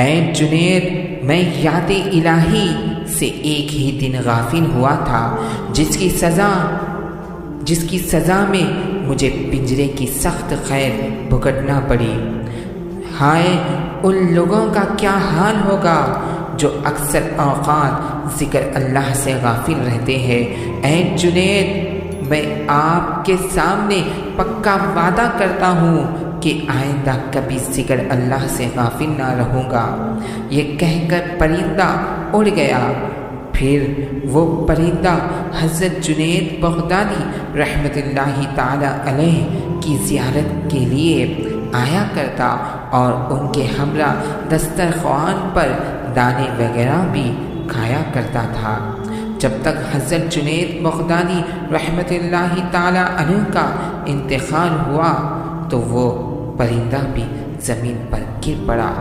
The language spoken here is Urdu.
اے جنید، میں یاد الہی سے ایک ہی دن غافل ہوا تھا جس کی سزا میں مجھے پنجرے کی سخت قید بھگتنا پڑی۔ ہائے ان لوگوں کا کیا حال ہوگا جو اکثر اوقات ذکر اللہ سے غافل رہتے ہیں۔ اے جنید، میں آپ کے سامنے پکا وعدہ کرتا ہوں کہ آئندہ کبھی ذکر اللہ سے غافل نہ رہوں گا۔ یہ کہہ کر پرندہ اڑ گیا۔ پھر وہ پرندہ حضرت جنید بغدادی رحمۃ اللہ تعالی علیہ کی زیارت کے لیے آیا کرتا اور ان کے ہمراہ دسترخوان پر دانے وغیرہ بھی کھایا کرتا تھا۔ جب تک حضرت جنید بغدادی رحمۃ اللہ تعالی عنہ کا انتقال ہوا تو وہ پرندہ بھی زمین پر گر پڑا